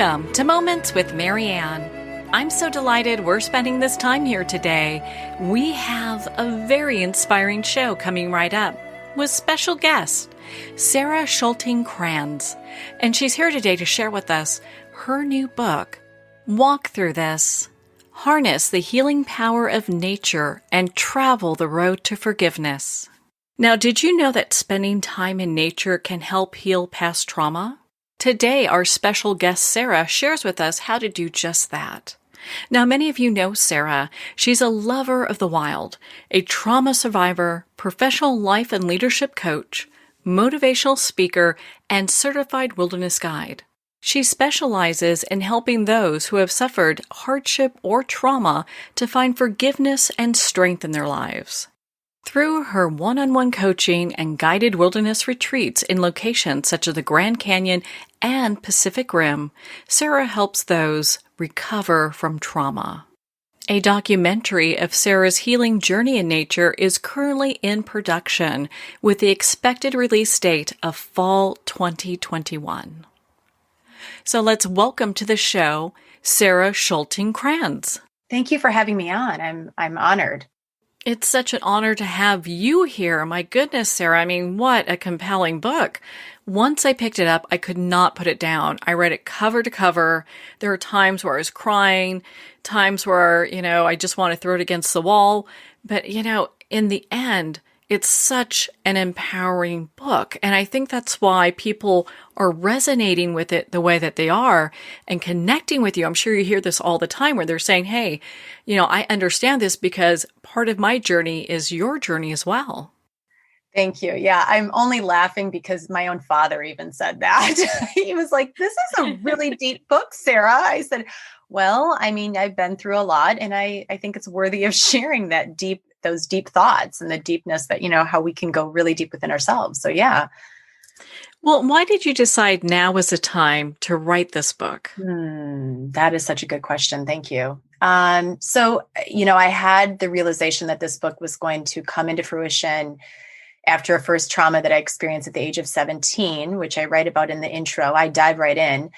Welcome to Moments with Marianne. I'm so delighted we're spending this time here today. We have a very inspiring show coming right up with special guest, Sara Schulting Kranz. And she's here today to share with us her new book, Walk Through This, Harness the Healing Power of Nature and Travel the Road to Forgiveness. Now, did you know that spending time in nature can help heal past trauma? Today, our special guest, Sara, shares with us how to do just that. Now, many of you know Sara. She's a lover of the wild, a trauma survivor, professional life and leadership coach, motivational speaker, and certified wilderness guide. She specializes in helping those who have suffered hardship or trauma to find forgiveness and strength in their lives. Through her one-on-one coaching and guided wilderness retreats in locations such as the Grand Canyon and Pacific Rim, Sara helps those recover from trauma. A documentary of Sara's healing journey in nature is currently in production with the expected release date of fall 2021. So let's welcome to the show, Sara Schulting Kranz. Thank you for having me on. I'm honored. It's such an honor to have you here. My goodness, Sara. I mean, what a compelling book. Once I picked it up, I could not put it down. I read it cover to cover. There are times where I was crying, times where, I just want to throw it against the wall. But, in the end, it's such an empowering book. And I think that's why people are resonating with it the way that they are and connecting with you. I'm sure you hear this all the time where they're saying, hey, I understand this because part of my journey is your journey as well. Thank you. Yeah, I'm only laughing because my own father even said that. He was like, this is a really deep book, Sara. I said, well, I've been through a lot and I think it's worthy of sharing those deep thoughts and the deepness that, how we can go really deep within ourselves. So yeah. Well, why did you decide now was the time to write this book? That is such a good question. Thank you. So, I had the realization that this book was going to come into fruition after a first trauma that I experienced at the age of 17, which I write about in the intro. I dive right in.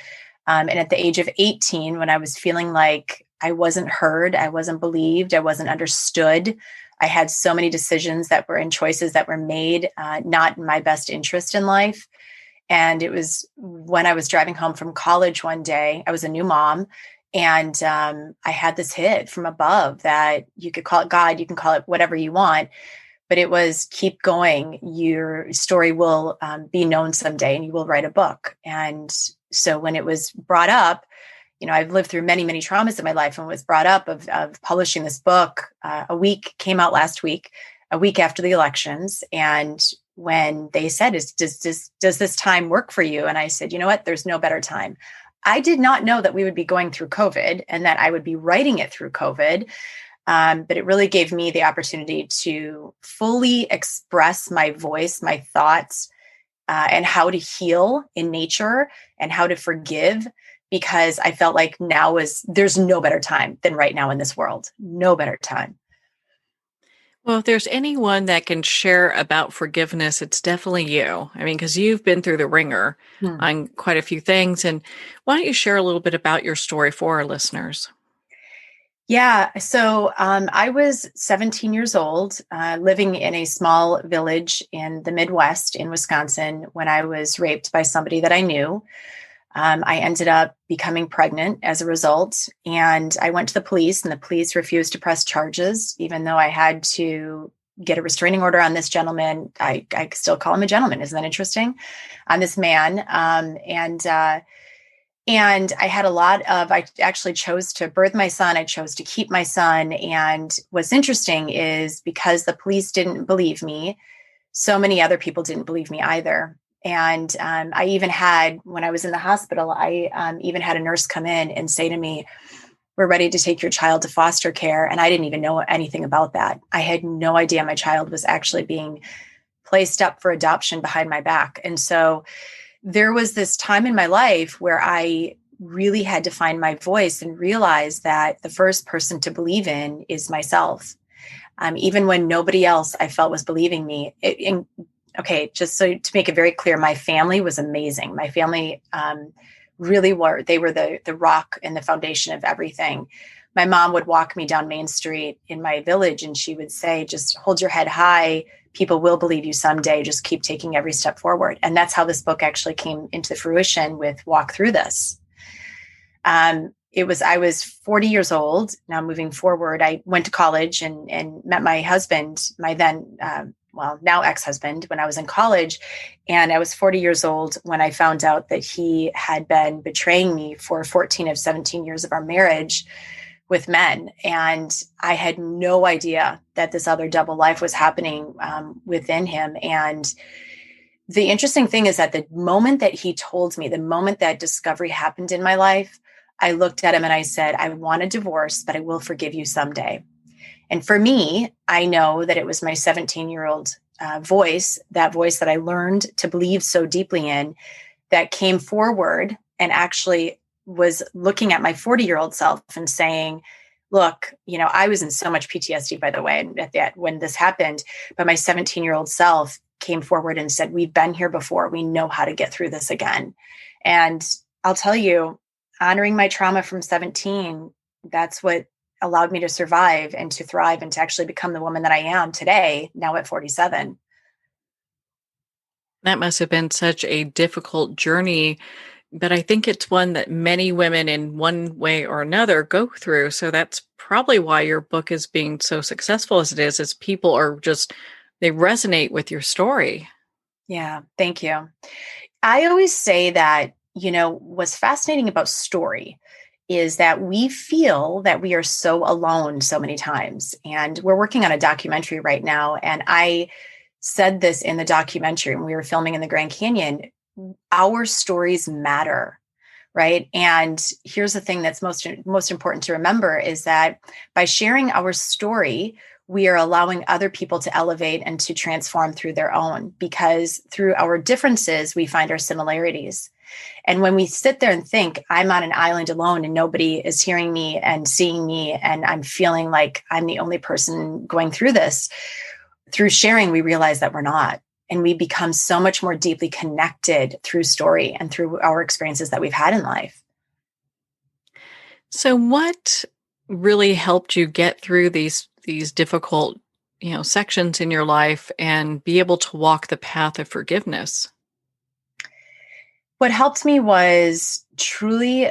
And at the age of 18, when I was feeling like I wasn't heard, I wasn't believed, I wasn't understood, I had so many decisions and choices that were made, not in my best interest in life. And it was when I was driving home from college one day, I was a new mom, and I had this hit from above that you could call it God, you can call it whatever you want, but it was keep going. Your story will be known someday and you will write a book. And so when it was brought up, I've lived through many, many traumas in my life, and was brought up of publishing this book. Came out last week, a week after the elections. And when they said, does this time work for you? And I said, you know what, there's no better time. I did not know that we would be going through COVID and that I would be writing it through COVID. But it really gave me the opportunity to fully express my voice, my thoughts, and how to heal in nature and how to forgive, because I felt like there's no better time than right now in this world. No better time. Well, if there's anyone that can share about forgiveness, it's definitely you. Because you've been through the ringer on quite a few things. And why don't you share a little bit about your story for our listeners? Yeah. So I was 17 years old, living in a small village in the Midwest in Wisconsin when I was raped by somebody that I knew. I ended up becoming pregnant as a result, and I went to the police, and the police refused to press charges, even though I had to get a restraining order on this gentleman. I still call him a gentleman. Isn't that interesting? On this man. And I had I actually chose to birth my son. I chose to keep my son. And what's interesting is because the police didn't believe me, so many other people didn't believe me either. And I even had, when I was in the hospital, I even had a nurse come in and say to me, we're ready to take your child to foster care. And I didn't even know anything about that. I had no idea my child was actually being placed up for adoption behind my back. And so there was this time in my life where I really had to find my voice and realize that the first person to believe in is myself. Even when nobody else I felt was believing me. Okay, just so to make it very clear, my family was amazing. My family really were. They were the rock and the foundation of everything. My mom would walk me down Main Street in my village, and she would say, just hold your head high. People will believe you someday. Just keep taking every step forward. And that's how this book actually came into fruition with Walk Through This. I was 40 years old. Now moving forward, I went to college and met my husband, my then, now ex-husband, when I was in college. And I was 40 years old when I found out that he had been betraying me for 14 of 17 years of our marriage with men. And I had no idea that this other double life was happening within him. And the interesting thing is that the moment that he told me, the moment that discovery happened in my life, I looked at him and I said, I want a divorce, but I will forgive you someday. And for me, I know that it was my 17-year-old voice, that voice that I learned to believe so deeply in, that came forward and actually was looking at my 40-year-old self and saying, look, I was in so much PTSD, by the way, when this happened, but my 17-year-old self came forward and said, we've been here before. We know how to get through this again. And I'll tell you, honoring my trauma from 17, that's what allowed me to survive and to thrive and to actually become the woman that I am today, now at 47. That must have been such a difficult journey, but I think it's one that many women in one way or another go through. So that's probably why your book is being so successful as it is people are they resonate with your story. Yeah, thank you. I always say that, what's fascinating about story is that we feel that we are so alone so many times. And we're working on a documentary right now. And I said this in the documentary when we were filming in the Grand Canyon, our stories matter, right? And here's the thing that's most important to remember is that by sharing our story, we are allowing other people to elevate and to transform through their own, because through our differences, we find our similarities. And when we sit there and think, I'm on an island alone and nobody is hearing me and seeing me, and I'm feeling like I'm the only person going through this, through sharing, we realize that we're not. And we become so much more deeply connected through story and through our experiences that we've had in life. So what really helped you get through these difficult, sections in your life and be able to walk the path of forgiveness? What helped me was truly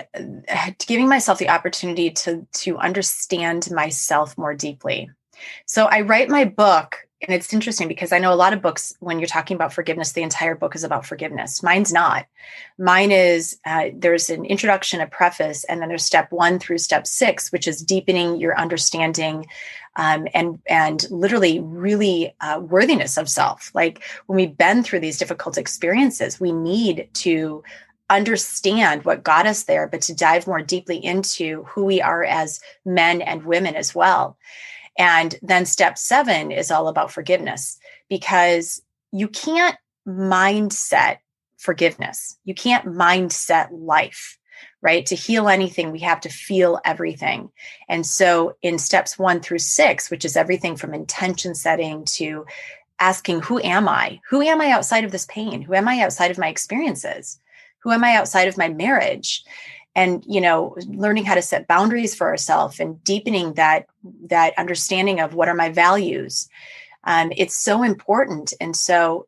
giving myself the opportunity to understand myself more deeply. So I write my book, and it's interesting because I know a lot of books, when you're talking about forgiveness, the entire book is about forgiveness. Mine's not. Mine is, there's an introduction, a preface, and then there's step 1 through step 6, which is deepening your understanding and literally really worthiness of self. Like when we've been through these difficult experiences, we need to understand what got us there, but to dive more deeply into who we are as men and women as well. And then step 7 is all about forgiveness, because you can't mindset forgiveness. You can't mindset life, right? To heal anything, we have to feel everything. And so in steps 1 through 6, which is everything from intention setting to asking, who am I? Who am I outside of this pain? Who am I outside of my experiences? Who am I outside of my marriage? And, learning how to set boundaries for ourselves and deepening that understanding of what are my values. It's so important. And so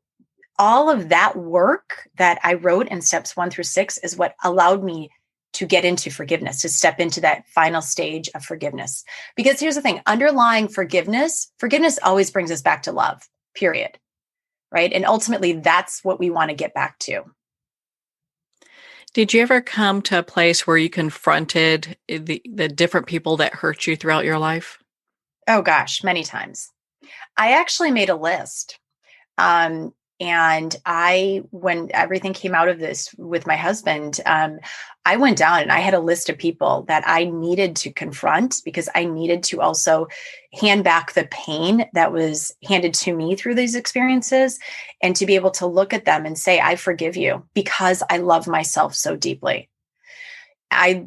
all of that work that I wrote in steps 1 through 6 is what allowed me to get into forgiveness, to step into that final stage of forgiveness. Because here's the thing, underlying forgiveness always brings us back to love, period. Right. And ultimately, that's what we want to get back to. Did you ever come to a place where you confronted the different people that hurt you throughout your life? Oh gosh, many times. I actually made a list. And when everything came out of this with my husband, I went down and I had a list of people that I needed to confront, because I needed to also hand back the pain that was handed to me through these experiences, and to be able to look at them and say, I forgive you, because I love myself so deeply. I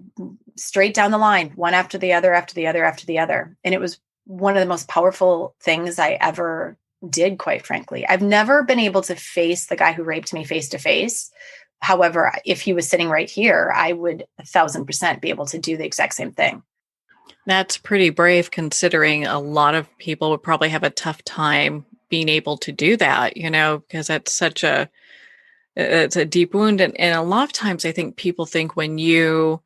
straight down the line, one after the other, after the other, after the other. And it was one of the most powerful things I ever did, quite frankly. I've never been able to face the guy who raped me face to face, However, if he was sitting right here, I would 1,000% be able to do the exact same thing. That's pretty brave, considering a lot of people would probably have a tough time being able to do that, because that's it's a deep wound. And a lot of times I think people think when to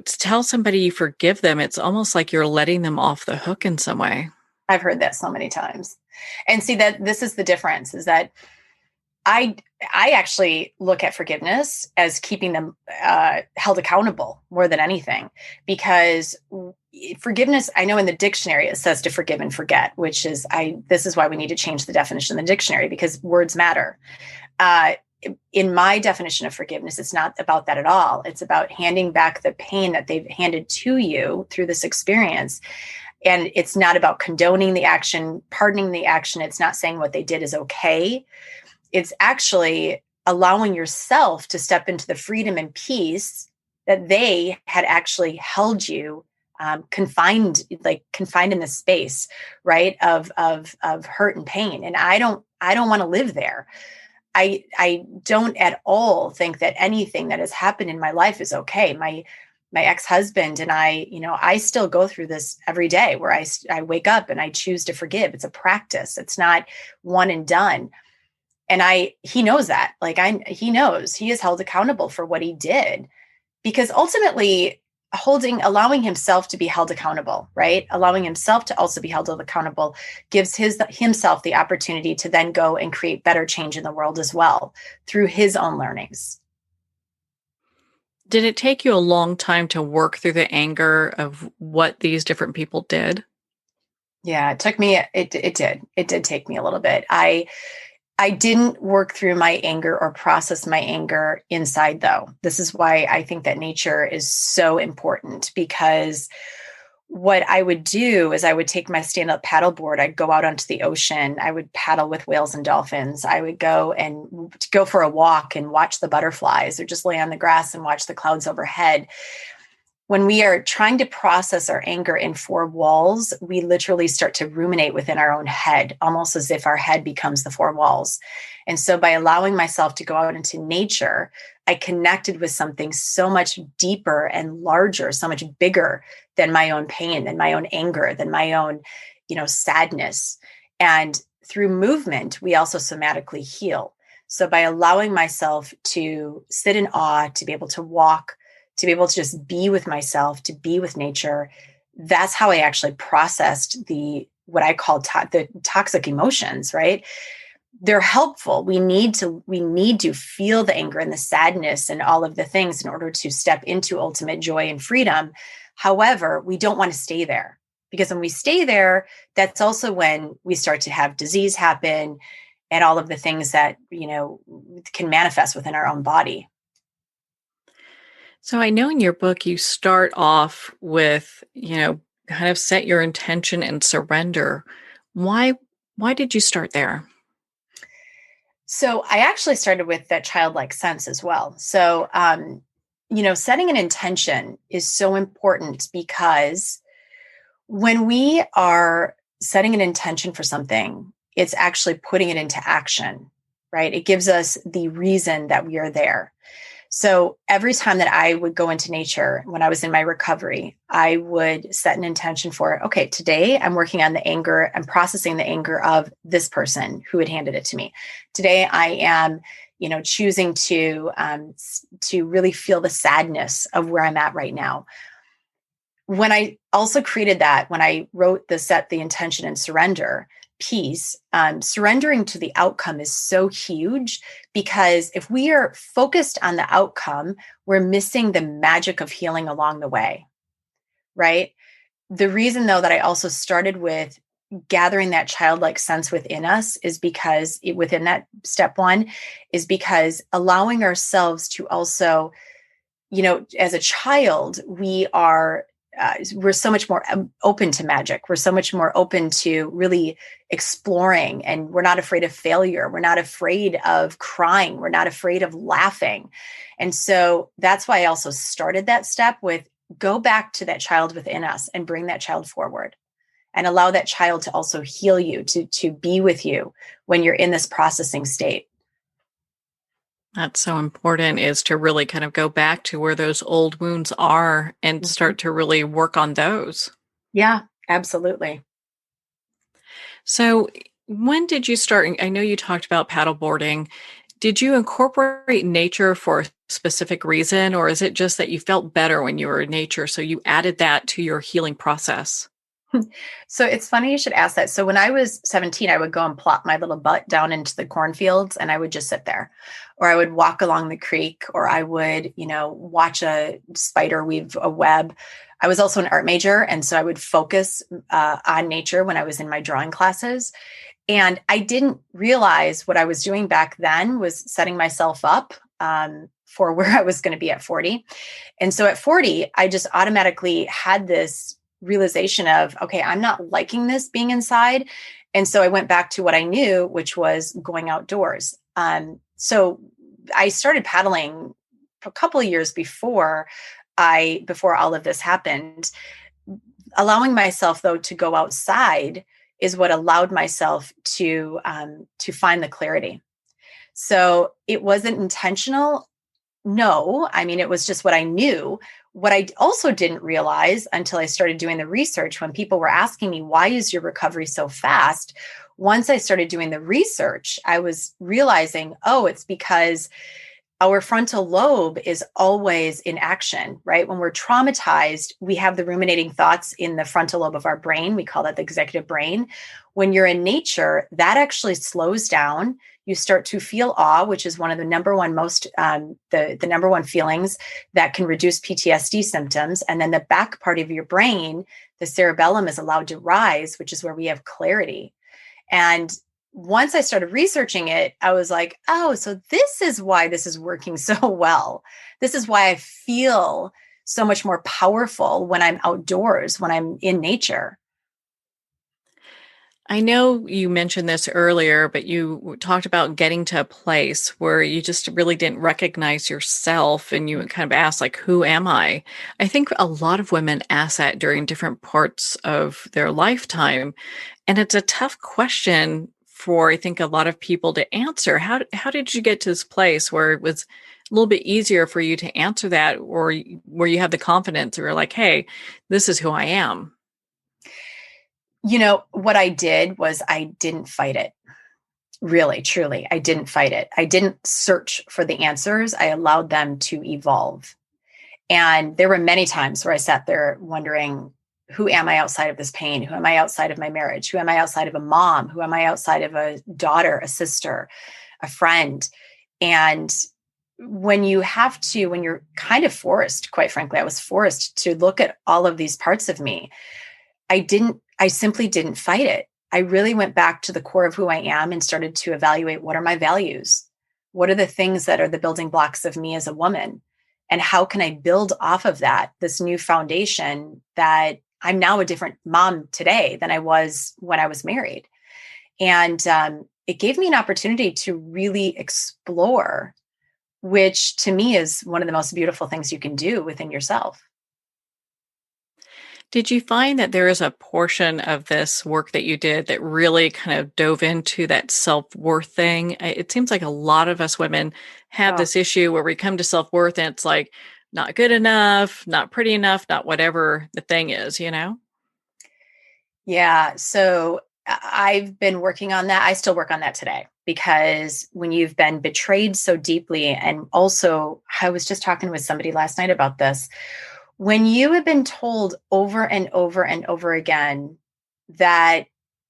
tell somebody you forgive them, it's almost like you're letting them off the hook in some way. I've heard that so many times. And see, that this is the difference, is that I actually look at forgiveness as keeping them held accountable more than anything, because forgiveness, I know in the dictionary it says to forgive and forget, which is this is why we need to change the definition in the dictionary, because words matter. In my definition of forgiveness, it's not about that at all. It's about handing back the pain that they've handed to you through this experience. And it's not about condoning the action, pardoning the action. It's not saying what they did is okay. It's actually allowing yourself to step into the freedom and peace that they had actually held you confined in this space, right, of hurt and pain. And I don't want to live there. I don't at all think that anything that has happened in my life is okay. My ex-husband and I still go through this every day, where I wake up and I choose to forgive. It's a practice. It's not one and done. And he knows that. He knows he is held accountable for what he did, because ultimately allowing himself to be held accountable, right? Allowing himself to also be held accountable gives himself the opportunity to then go and create better change in the world as well through his own learnings. Did it take you a long time to work through the anger of what these different people did? Yeah, it took me, it did. It did take me a little bit. I didn't work through my anger or process my anger inside, though. This is why I think that nature is so important, because what I would do is I would take my stand-up paddleboard. I'd go out onto the ocean. I would paddle with whales and dolphins. I would go for a walk and watch the butterflies, or just lay on the grass and watch the clouds overhead. When we are trying to process our anger in four walls, we literally start to ruminate within our own head, almost as if our head becomes the four walls. And so by allowing myself to go out into nature, I connected with something so much deeper and larger, so much bigger than my own pain, than my own anger, than my own, sadness. And through movement, we also somatically heal. So by allowing myself to sit in awe, to be able to walk, to be able to just be with myself, to be with nature, that's how I actually processed what I call the toxic emotions, right? They're helpful. We need to feel the anger and the sadness and all of the things in order to step into ultimate joy and freedom. However, we don't want to stay there, because when we stay there, that's also when we start to have disease happen and all of the things that, can manifest within our own body. So I know in your book, you start off with, kind of set your intention and surrender. Why did you start there? So I actually started with that childlike sense as well. So, setting an intention is so important, because when we are setting an intention for something, it's actually putting it into action, right? It gives us the reason that we are there. So every time that I would go into nature, when I was in my recovery, I would set an intention for, okay, today I'm working on the anger and processing the anger of this person who had handed it to me. Today I am, choosing to really feel the sadness of where I'm at right now. When I also created that, when I wrote set the intention and surrender piece, surrendering to the outcome is so huge, because if we are focused on the outcome, we're missing the magic of healing along the way, right? The reason, though, that I also started with gathering that childlike sense within us is because within that step one is because allowing ourselves to also, as a child, we're so much more open to magic. We're so much more open to really exploring, and we're not afraid of failure. We're not afraid of crying. We're not afraid of laughing. And so that's why I also started that step with go back to that child within us and bring that child forward and allow that child to also heal you, to be with you when you're in this processing state. That's so important, is to really kind of go back to where those old wounds are and Mhm. start to really work on those. Yeah, absolutely. So, when did you start? I know you talked about paddleboarding. Did you incorporate nature for a specific reason, or is it just that you felt better when you were in nature? So you added that to your healing process? So it's funny you should ask that. So when I was 17, I would go and plop my little butt down into the cornfields and I would just sit there. Or I would walk along the creek, or I would, watch a spider weave a web. I was also an art major. And so I would focus on nature when I was in my drawing classes. And I didn't realize what I was doing back then was setting myself up for where I was going to be at 40. And so at 40, I just automatically had this realization of, okay, I'm not liking this being inside. And so I went back to what I knew, which was going outdoors. So I started paddling a couple of years before all of this happened. Allowing myself though to go outside is what allowed myself to find the clarity. So it wasn't intentional. No, I mean, it was just what I knew. What I also didn't realize until I started doing the research, when people were asking me, why is your recovery so fast? Once I started doing the research, I was realizing, oh, it's because our frontal lobe is always in action, right? When we're traumatized, we have the ruminating thoughts in the frontal lobe of our brain. We call that the executive brain. When you're in nature, that actually slows down. You start to feel awe, which is one of the number one the number one feelings that can reduce PTSD symptoms. And then the back part of your brain, the cerebellum, is allowed to rise, which is where we have clarity. And once I started researching it, I was like, oh, so this is why this is working so well. This is why I feel so much more powerful when I'm outdoors, when I'm in nature. I know you mentioned this earlier, but you talked about getting to a place where you just really didn't recognize yourself and you kind of asked, like, who am I? I think a lot of women ask that during different parts of their lifetime. And it's a tough question for, I think, a lot of people to answer. How did you get to this place where it was a little bit easier for you to answer that, or where you have the confidence or like, hey, this is who I am? What I did was I didn't fight it. Really, truly, I didn't fight it. I didn't search for the answers. I allowed them to evolve. And there were many times where I sat there wondering, who am I outside of this pain? Who am I outside of my marriage? Who am I outside of a mom? Who am I outside of a daughter, a sister, a friend? And when you're kind of forced, quite frankly, I was forced to look at all of these parts of me. I simply didn't fight it. I really went back to the core of who I am and started to evaluate, what are my values? What are the things that are the building blocks of me as a woman? And how can I build off of that, this new foundation that I'm now a different mom today than I was when I was married? And it gave me an opportunity to really explore, which to me is one of the most beautiful things you can do within yourself. Did you find that there is a portion of this work that you did that really kind of dove into that self-worth thing? It seems like a lot of us women have Oh, this issue where we come to self-worth and it's like not good enough, not pretty enough, not whatever the thing is, you know? yeah. So I've been working on that. I still work on that today, because when you've been betrayed so deeply, and also I was just talking with somebody last night about this, when you have been told over and over and over again that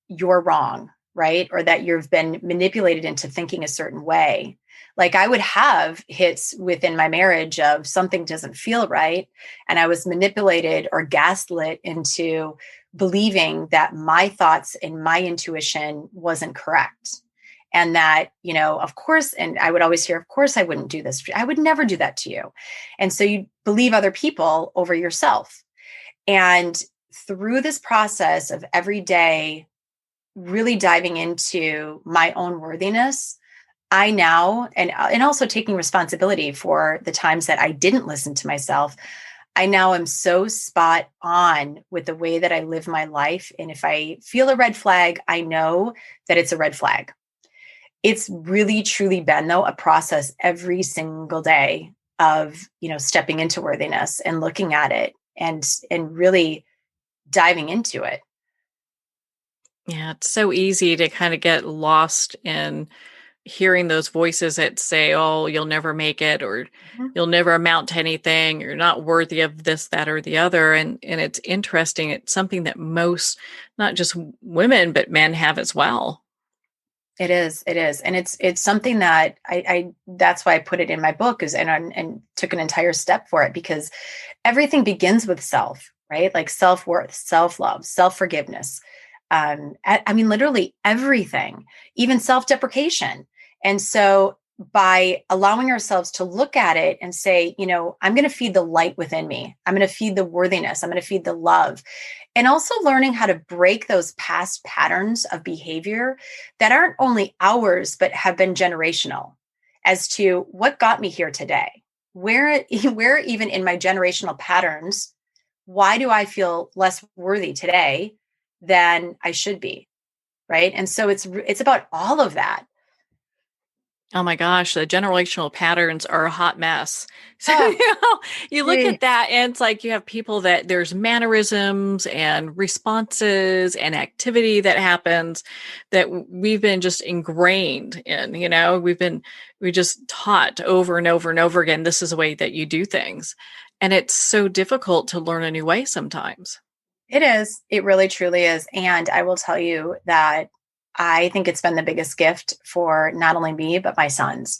you're wrong, right? Or that you've been manipulated into thinking a certain way. Like, I would have hits within my marriage of something doesn't feel right. And I was manipulated or gaslit into believing that my thoughts and my intuition wasn't correct. And that, of course, and I would always hear, of course, I wouldn't do this. I would never do that to you. And so you believe other people over yourself. And through this process of every day really diving into my own worthiness, I now, and also taking responsibility for the times that I didn't listen to myself, I now am so spot on with the way that I live my life. And if I feel a red flag, I know that it's a red flag. It's really truly been, though, a process every single day of, stepping into worthiness and looking at it and really diving into it. Yeah, it's so easy to kind of get lost in hearing those voices that say, oh, you'll never make it, or Mhm. you'll never amount to anything, you're not worthy of this, that, or the other. And it's interesting. It's something that most, not just women, but men have as well. It is. It is. And it's something that that's why I put it in my book and took an entire step for it, because everything begins with self, right? Like self-worth, self-love, self-forgiveness. I mean, literally everything, even self-deprecation. And so by allowing ourselves to look at it and say, I'm going to feed the light within me. I'm going to feed the worthiness. I'm going to feed the love. And also learning how to break those past patterns of behavior that aren't only ours, but have been generational, as to what got me here today. Where even in my generational patterns, why do I feel less worthy today than I should be? Right. And so it's about all of that. Oh my gosh, the generational patterns are a hot mess. So, Oh, you look at that and it's like you have people that there's mannerisms and responses and activity that happens that we've been just ingrained in, we just taught over and over and over again, this is the way that you do things. And it's so difficult to learn a new way sometimes. it is. It really, truly is. And I will tell you that I think it's been the biggest gift for not only me, but my sons,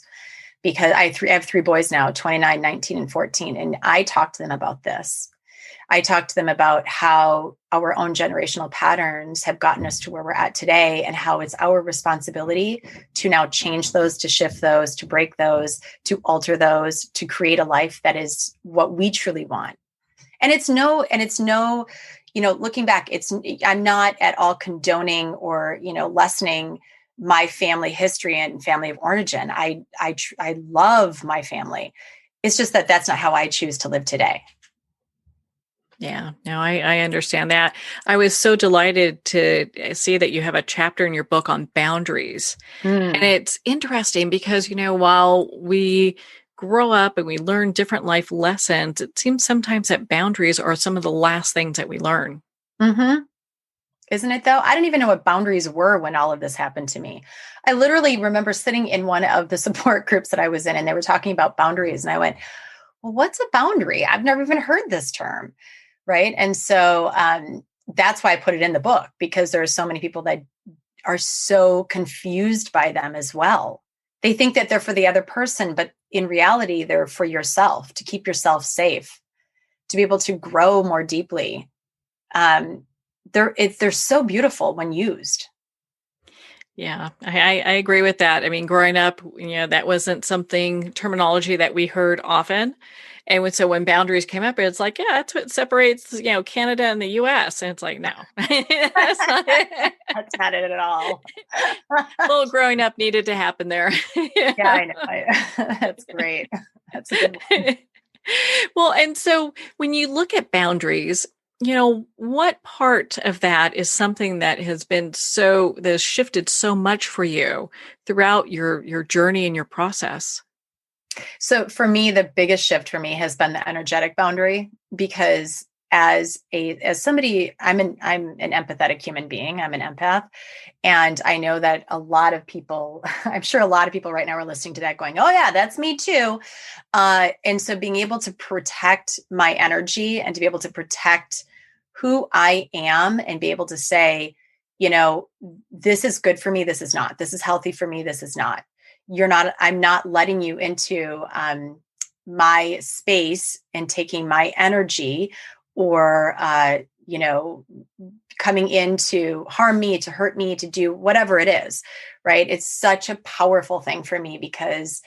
because I have three boys now, 29, 19, and 14. And I talk to them about this. I talk to them about how our own generational patterns have gotten us to where we're at today, and how it's our responsibility to now change those, to shift those, to break those, to alter those, to create a life that is what we truly want. And it's no, looking back, I'm not at all condoning or, lessening my family history and family of origin. I love my family. It's just that that's not how I choose to live today. Yeah, no, I understand that. I was so delighted to see that you have a chapter in your book on boundaries. And Mm. it's interesting because, while we grow up and we learn different life lessons, it seems sometimes that boundaries are some of the last things that we learn. Mm-hmm. Isn't it though? I didn't even know what boundaries were when all of this happened to me. I literally remember sitting in one of the support groups that I was in, and they were talking about boundaries. And I went, well, what's a boundary? I've never even heard this term. Right. And so that's why I put it in the book, because there are so many people that are so confused by them as well. They think that they're for the other person, but in reality, they're for yourself, to keep yourself safe, to be able to grow more deeply. They're so beautiful when used. Yeah, I agree with that. I mean, growing up, that wasn't something terminology that we heard often. And so when boundaries came up, it's like, yeah, that's what separates, Canada and the US. And it's like, no, that's not it. That's not it at all. A little growing up needed to happen there. Yeah, I know. That's great. That's a good one. Well, and so when you look at boundaries, what part of that is something that has shifted so much for you throughout your journey and your process? So for me, the biggest shift for me has been the energetic boundary, because as somebody, I'm an empathetic human being. I'm an empath. And I know that a lot of people, I'm sure a lot of people right now are listening to that going, oh yeah, that's me too. And so being able to protect my energy and to be able to protect who I am and be able to say, this is good for me. This is not. This is healthy for me. This is not. I'm not letting you into my space and taking my energy, or, coming in to harm me, to hurt me, to do whatever it is. Right. It's such a powerful thing for me, because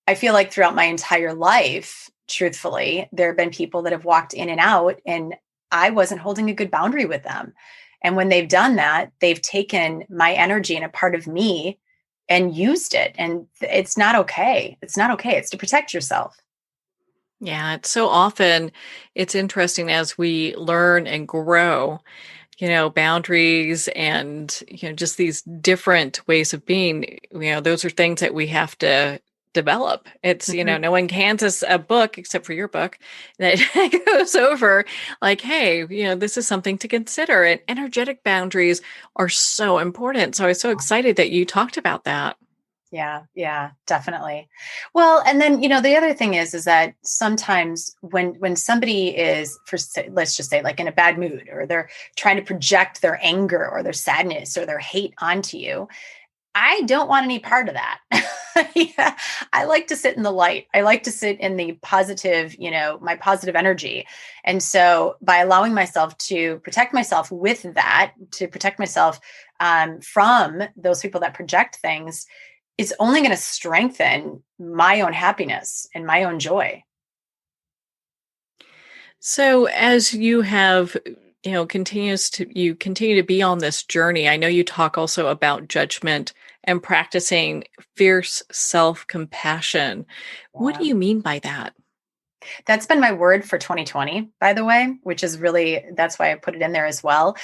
I feel like throughout my entire life, truthfully, there have been people that have walked in and out, and I wasn't holding a good boundary with them. And when they've done that, they've taken my energy and a part of me and used it. And it's not okay. It's not okay. It's to protect yourself. Yeah, it's so often it's interesting as we learn and grow. boundaries and, just these different ways of being, those are things that we have to develop. It's, Mhm. no one hands us a book except for your book that goes over like, hey, this is something to consider. And energetic boundaries are so important. So I was so excited that you talked about that. Yeah, definitely. Well, and then, the other thing is that sometimes when somebody is, let's just say, like in a bad mood, or they're trying to project their anger or their sadness or their hate onto you, I don't want any part of that. Yeah, I like to sit in the light. I like to sit in the positive, my positive energy. And so by allowing myself to protect myself with that, to protect myself from those people that project things, it's only going to strengthen my own happiness and my own joy. So as you have, you continue to be on this journey. I know you talk also about judgment and practicing fierce self-compassion. What Yeah. do you mean by that? That's been my word for 2020, by the way, which is really, that's why I put it in there as well.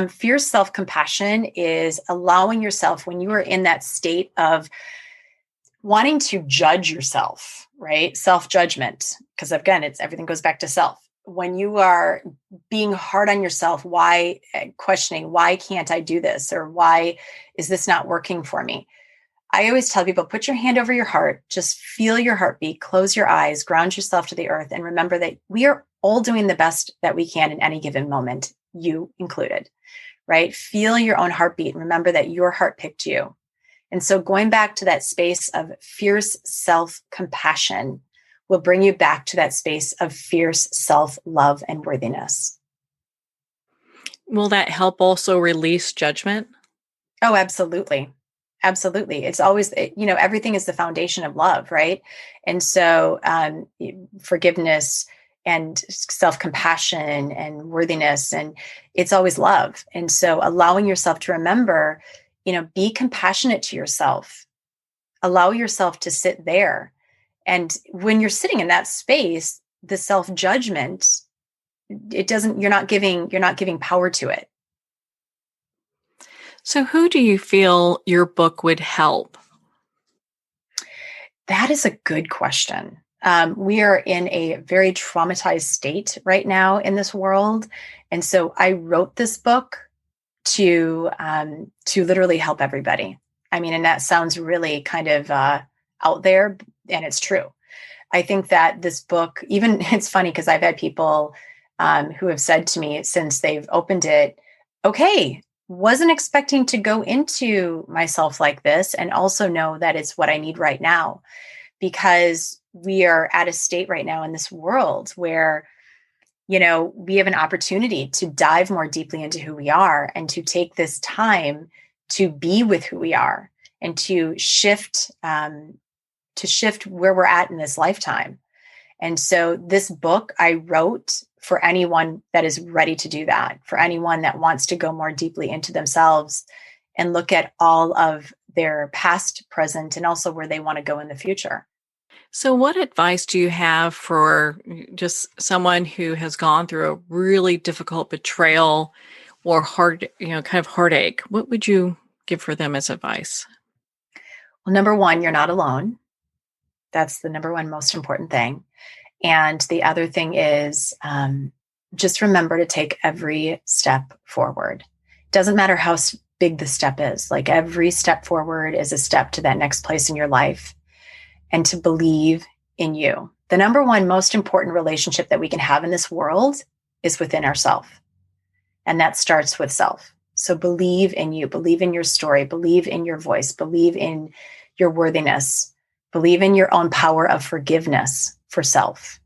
Fierce self-compassion is allowing yourself, when you are in that state of wanting to judge yourself, right? Self-judgment, because again, it's everything goes back to self. When you are being hard on yourself, why, questioning, why can't I do this? Or why is this not working for me? I always tell people, put your hand over your heart, just feel your heartbeat, close your eyes, ground yourself to the earth, and remember that we are all doing the best that we can in any given moment, you included, right? Feel your own heartbeat and remember that your heart picked you. And so going back to that space of fierce self-compassion will bring you back to that space of fierce self-love and worthiness. Will that help also release judgment? Oh, absolutely. Absolutely. It's always, everything is the foundation of love, right? And so forgiveness and self-compassion and worthiness, and it's always love. And so allowing yourself to remember, be compassionate to yourself, allow yourself to sit there. And when you're sitting in that space, the self-judgment, you're not giving power to it. So who do you feel your book would help? That is a good question. We are in a very traumatized state right now in this world. And so I wrote this book to literally help everybody. I mean, and that sounds really kind of out there, and it's true. I think that this book, even it's funny because I've had people who have said to me since they've opened it, okay, wasn't expecting to go into myself like this, and also know that it's what I need right now, because we are at a state right now in this world where we have an opportunity to dive more deeply into who we are and to take this time to be with who we are and to shift where we're at in this lifetime. And so this book I wrote for anyone that is ready to do that, for anyone that wants to go more deeply into themselves and look at all of their past, present, and also where they want to go in the future. So what advice do you have for just someone who has gone through a really difficult betrayal or kind of heartache? What would you give for them as advice? Well, number one, you're not alone. That's the number one most important thing. And the other thing is just remember to take every step forward. Doesn't matter how big the step is. Like every step forward is a step to that next place in your life, and to believe in you. The number one most important relationship that we can have in this world is within ourselves. And that starts with self. So believe in you, believe in your story, believe in your voice, believe in your worthiness, believe in your own power of forgiveness for self.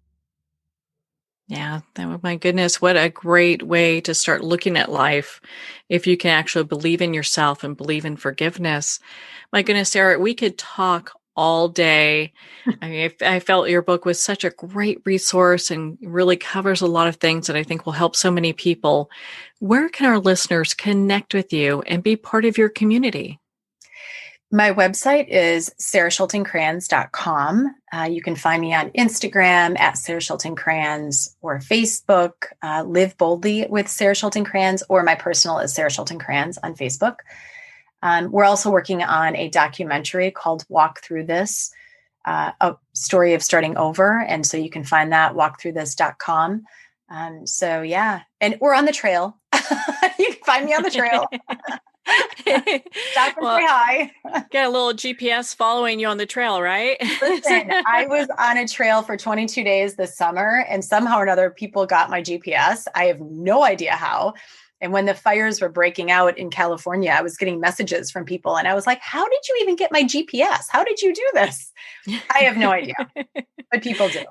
Yeah, my goodness, what a great way to start looking at life if you can actually believe in yourself and believe in forgiveness. My goodness, Sarah, we could talk all day. I mean, I felt your book was such a great resource and really covers a lot of things that I think will help so many people. Where can our listeners connect with you and be part of your community? My website is sarashultingkranz.com. You can find me on Instagram at Sara Schulting Kranz or Facebook, Live Boldly with Sara Schulting Kranz, or my personal is Sara Schulting Kranz on Facebook. We're also working on a documentary called Walk Through This, a story of starting over. And so you can find that walkthroughthis.com. So yeah, and we're on the trail. You can find me on the trail. Stop and say hi. Got a little GPS following you on the trail, right? Listen, I was on a trail for 22 days this summer, and somehow or another people got my GPS. I have no idea how. And when the fires were breaking out in California, I was getting messages from people, and I was like, how did you even get my GPS? How did you do this? I have no idea, but people do.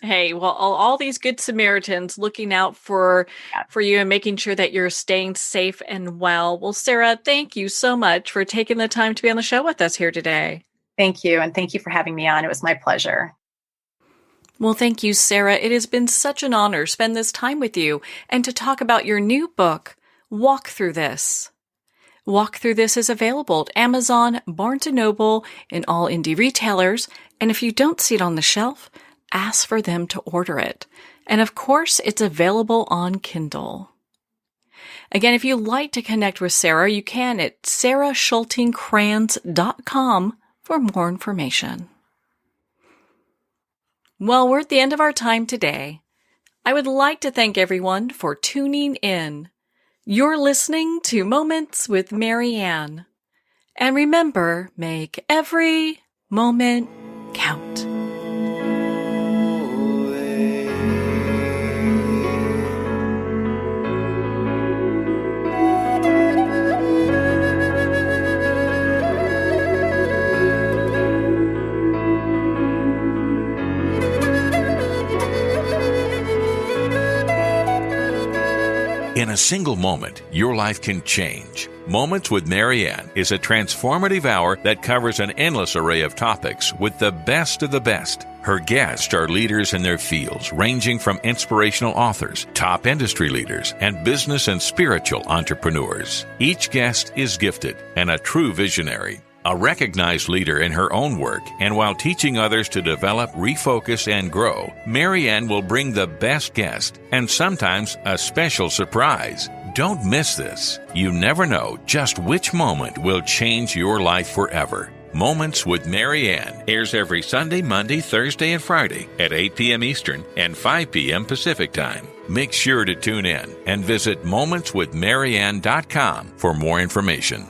Hey, well, all these good Samaritans looking out for you and making sure that you're staying safe and well. Well, Sara, thank you so much for taking the time to be on the show with us here today. Thank you. And thank you for having me on. It was my pleasure. Well, thank you, Sara. It has been such an honor to spend this time with you and to talk about your new book, Walk Through This. Walk Through This is available at Amazon, Barnes & Noble, and all indie retailers. And if you don't see it on the shelf, ask for them to order it. And of course, it's available on Kindle. Again, if you'd like to connect with Sara, you can at sarashultingkranz.com for more information. Well, we're at the end of our time today. I would like to thank everyone for tuning in. You're listening to Moments with Marianne. And remember, make every moment count. In a single moment, your life can change. Moments with Marianne is a transformative hour that covers an endless array of topics with the best of the best. Her guests are leaders in their fields, ranging from inspirational authors, top industry leaders, and business and spiritual entrepreneurs. Each guest is gifted and a true visionary. A recognized leader in her own work, and while teaching others to develop, refocus, and grow, Marianne will bring the best guest and sometimes a special surprise. Don't miss this. You never know just which moment will change your life forever. Moments with Marianne airs every Sunday, Monday, Thursday, and Friday at 8 p.m. Eastern and 5 p.m. Pacific Time. Make sure to tune in and visit momentswithmarianne.com for more information.